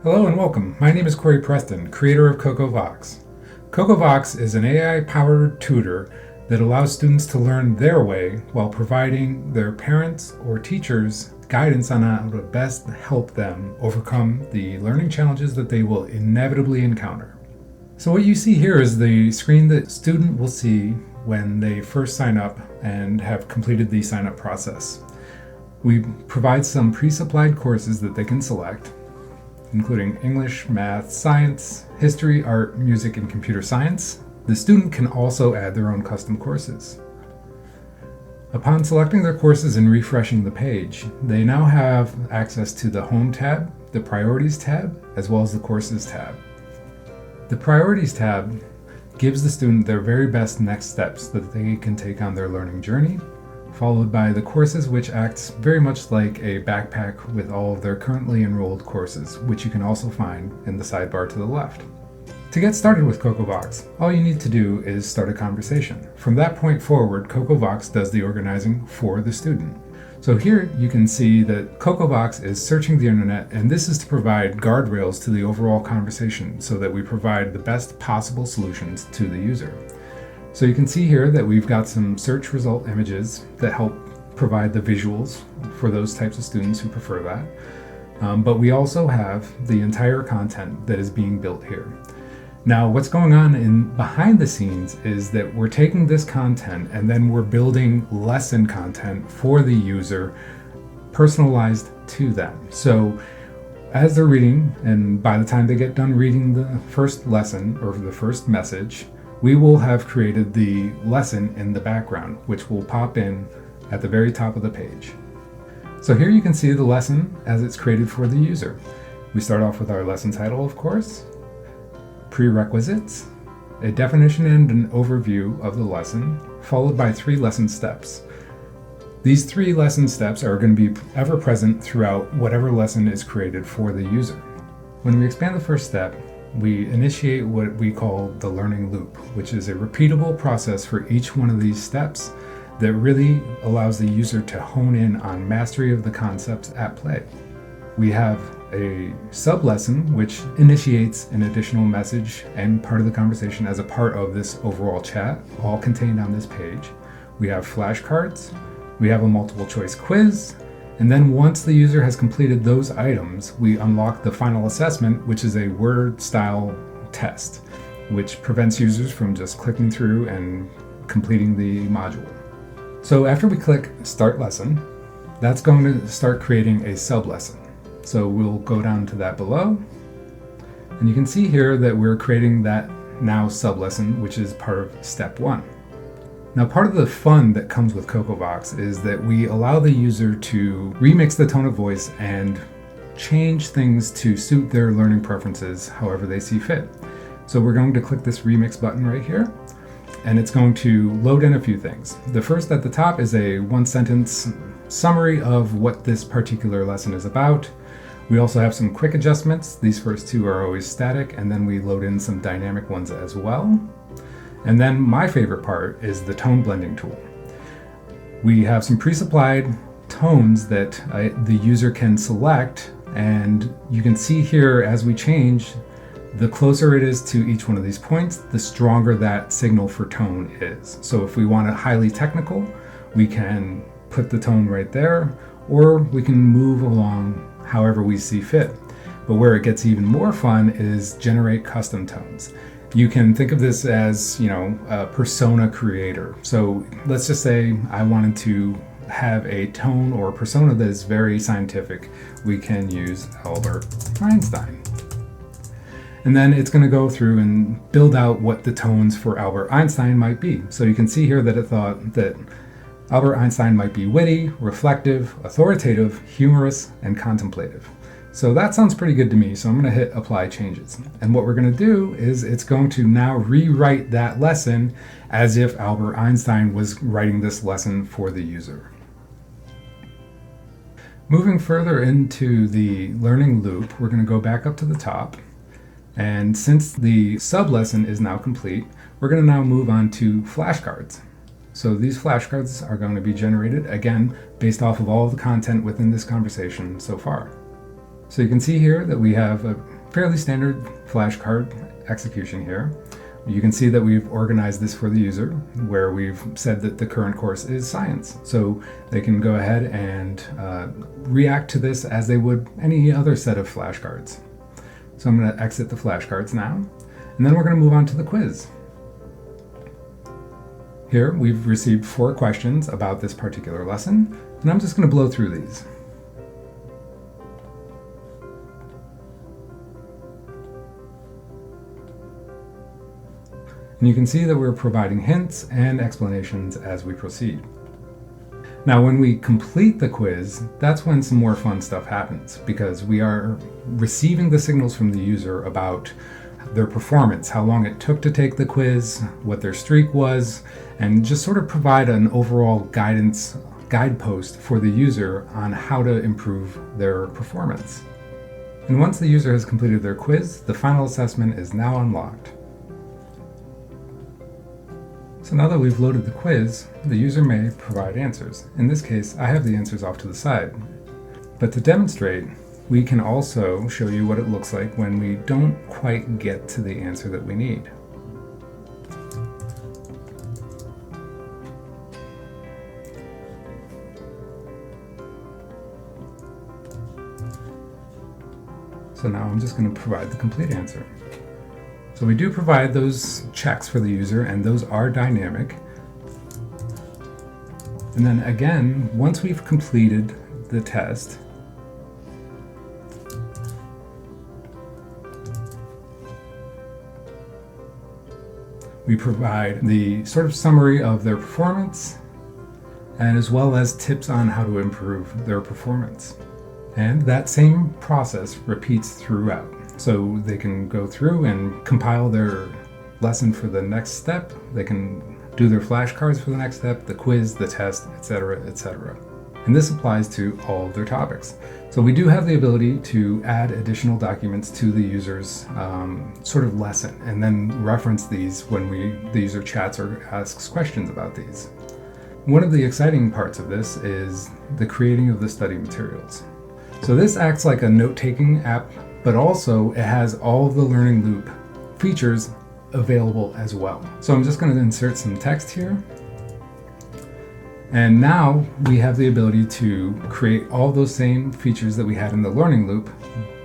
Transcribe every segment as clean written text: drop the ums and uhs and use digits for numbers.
Hello and welcome. My name is Corey Preston, creator of Cocovox. Cocovox is an AI-powered tutor that allows students to learn their way while providing their parents or teachers guidance on how to best help them overcome the learning challenges that they will inevitably encounter. So what you see here is the screen that student will see when they first sign up and have completed the sign-up process. We provide some pre-supplied courses that they can select, including English, math, science, history, art, music, and computer science. The student can also add their own custom courses. Upon selecting their courses and refreshing the page, they now have access to the Home tab, the Priorities tab, as well as the Courses tab. The Priorities tab gives the student their very best next steps that they can take on their learning journey, followed by the courses, which acts very much like a backpack with all of their currently enrolled courses, which you can also find in the sidebar to the left. To get started with Cocovox, all you need to do is start a conversation. From that point forward, Cocovox does the organizing for the student. So here you can see that Cocovox is searching the internet, and this is to provide guardrails to the overall conversation so that we provide the best possible solutions to the user. So you can see here that we've got some search result images that help provide the visuals for those types of students who prefer that. But we also have the entire content that is being built here. Now, what's going on behind the scenes is that we're taking this content and then we're building lesson content for the user, personalized to them. So as they're reading, and by the time they get done reading the first lesson or the first message, we will have created the lesson in the background, which will pop in at the very top of the page. So here you can see the lesson as it's created for the user. We start off with our lesson title, of course, prerequisites, a definition and an overview of the lesson, followed by 3 lesson steps. These 3 lesson steps are going to be ever present throughout whatever lesson is created for the user. When we expand the first step, we initiate what we call the learning loop, which is a repeatable process for each one of these steps that really allows the user to hone in on mastery of the concepts at play. We have a sub-lesson which initiates an additional message and part of the conversation as a part of this overall chat, all contained on this page. We have flashcards, we have a multiple choice quiz, and then once the user has completed those items, we unlock the final assessment, which is a word-style test, which prevents users from just clicking through and completing the module. So after we click Start Lesson, that's going to start creating a sub-lesson. So we'll go down to that below, and you can see here that we're creating that now sub-lesson, which is part of Step 1. Now, part of the fun that comes with Cocovox is that we allow the user to remix the tone of voice and change things to suit their learning preferences however they see fit. So we're going to click this remix button right here, and it's going to load in a few things. The first at the top is a 1-sentence summary of what this particular lesson is about. We also have some quick adjustments. These first 2 are always static, and then we load in some dynamic ones as well. And then my favorite part is the tone blending tool. We have some pre-supplied tones that the user can select, and you can see here as we change, the closer it is to each one of these points, the stronger that signal for tone is. So if we want it highly technical, we can put the tone right there, or we can move along however we see fit. But where it gets even more fun is generate custom tones. You can think of this as, a persona creator. So let's just say I wanted to have a tone or persona that is very scientific. We can use Albert Einstein. And then it's going to go through and build out what the tones for Albert Einstein might be. So you can see here that it thought that Albert Einstein might be witty, reflective, authoritative, humorous, and contemplative. So that sounds pretty good to me, so I'm going to hit Apply Changes. And what we're going to do is it's going to now rewrite that lesson as if Albert Einstein was writing this lesson for the user. Moving further into the learning loop, we're going to go back up to the top. And since the sub-lesson is now complete, we're going to now move on to flashcards. So these flashcards are going to be generated, again, based off of all of the content within this conversation so far. So you can see here that we have a fairly standard flashcard execution here. You can see that we've organized this for the user, where we've said that the current course is science. So they can go ahead and react to this as they would any other set of flashcards. So I'm going to exit the flashcards now, and then we're going to move on to the quiz. Here we've received 4 questions about this particular lesson, and I'm just going to blow through these. And you can see that we're providing hints and explanations as we proceed. Now, when we complete the quiz, that's when some more fun stuff happens, because we are receiving the signals from the user about their performance, how long it took to take the quiz, what their streak was, and just sort of provide an overall guidepost for the user on how to improve their performance. And once the user has completed their quiz, the final assessment is now unlocked. So now that we've loaded the quiz, the user may provide answers. In this case, I have the answers off to the side. But to demonstrate, we can also show you what it looks like when we don't quite get to the answer that we need. So now I'm just going to provide the complete answer. So we do provide those checks for the user, and those are dynamic. And then again, once we've completed the test, we provide the sort of summary of their performance, and as well as tips on how to improve their performance. And that same process repeats throughout. So they can go through and compile their lesson for the next step. They can do their flashcards for the next step, the quiz, the test, etc., etc. And this applies to all of their topics. So we do have the ability to add additional documents to the user's sort of lesson, and then reference these when the user chats or asks questions about these. One of the exciting parts of this is the creating of the study materials. So this acts like a note-taking app, but also it has all of the learning loop features available as well. So I'm just going to insert some text here. And now we have the ability to create all those same features that we had in the learning loop,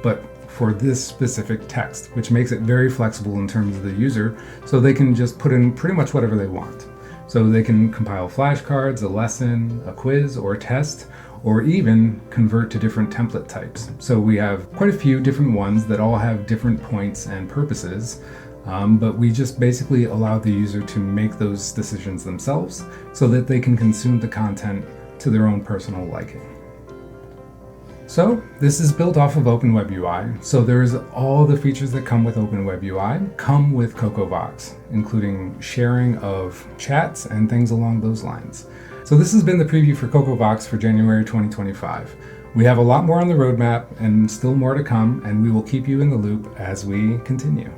but for this specific text, which makes it very flexible in terms of the user, so they can just put in pretty much whatever they want. So they can compile flashcards, a lesson, a quiz, or a test, or even convert to different template types. So we have quite a few different ones that all have different points and purposes, but we just basically allow the user to make those decisions themselves so that they can consume the content to their own personal liking. So this is built off of OpenWebUI, so there's all the features that come with OpenWebUI come with Cocovox, including sharing of chats and things along those lines. So this has been the preview for Cocovox for January 2025. We have a lot more on the roadmap and still more to come, and we will keep you in the loop as we continue.